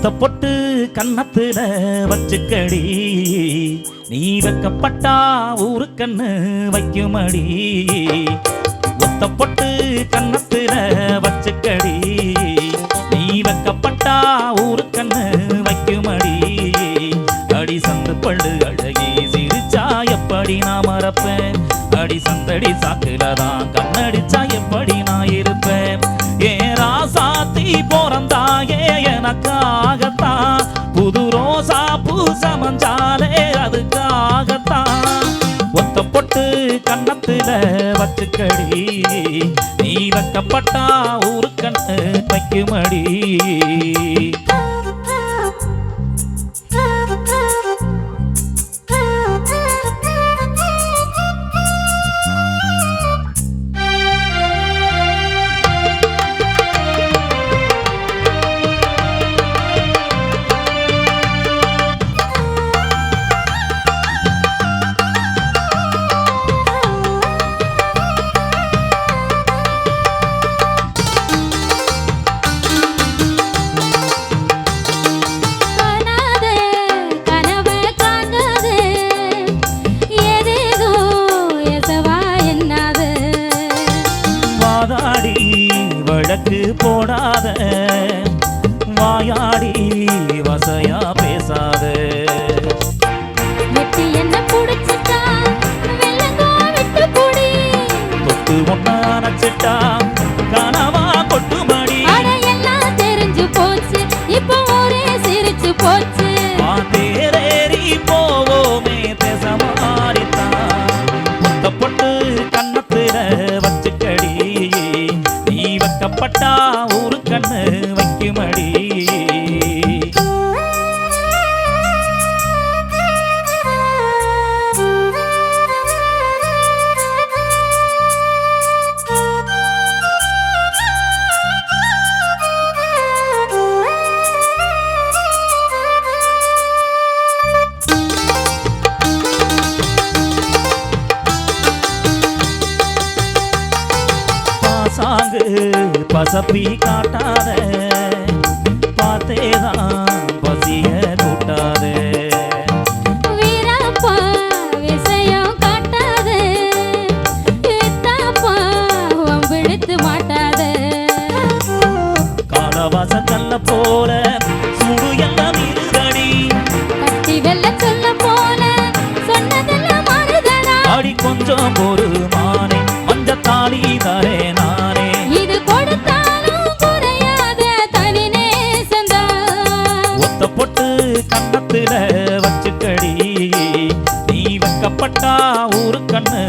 ஒத்த பொட்டு கன்னத்துல வச்சுக்கடி, நீ வைக்கப்பட்டா ஊரு கண்ணு வைக்குமடி. ஒத்த பொட்டு கன்னத்துல வச்சுக்கடி, நீ வைக்கப்பட்டா ஊரு கண்ணு வைக்குமடி. அடி சந்து பள்ளு அழகி சிரிச்சா எப்படி நான் மறப்பேன், அடி சந்தடி சாக்குலதான் கண்ணடிச்சா எப்படி நான் இருப்பேன். ஏன் ராசாத்தி போறந்தாயே எனக்காகத்தான், புது ரோசா பூ சமஞ்சாலே அதுக்காகத்தான். ஒத்த பொட்டு கன்னத்துல வச்சுக்கடி, நீ வைக்கப்பட்டா ஊரு கண்ணு வைக்குமடி. வழக்கு போடாத வாயாடி வசையா பேசாத, என்ன புடிச்சிட்டா வெள்ளங்கோ விட்டு புடி, தொட்டு ஒன்னா நச்சிட்டா கனவா கொட்டுமடி. எல்லாம் தெரிஞ்சு போச்சு இப்போ ஒரே சிரிச்சு போச்சு. தேரேறி போவோமே பேச மாறித்தான். ஒத்த பொட்டு கன்னத்துல வச்சுக்கடி, நீ வைக்கப்பட்டா ஊரு கண்ணு வைக்குமடி. சாங்கு பசப்பி காட்டாத, பார்த்தேதான் பசிய கூட்டாத. வீரப்பா விஷயம் காட்டாத, இத்தாப்பா வம்பிழுத்து மாட்டாத. காலவாச கல்ல போல சுடு எல்லாம் இருதடி, கட்டி வெல்ல சொல்ல போல சொன்னதெல்லாம் மறுதடா. அடி கொஞ்சம் ஒரு மானே மஞ்சத்தாலி தரே நானே, இது கொடுத்தாலும் குறையாத தனி நேசந்தா. ஒத்த பொட்டு கன்னத்துல வச்சுக்கடி, நீ வைக்கப்பட்டா ஊரு கண்ணு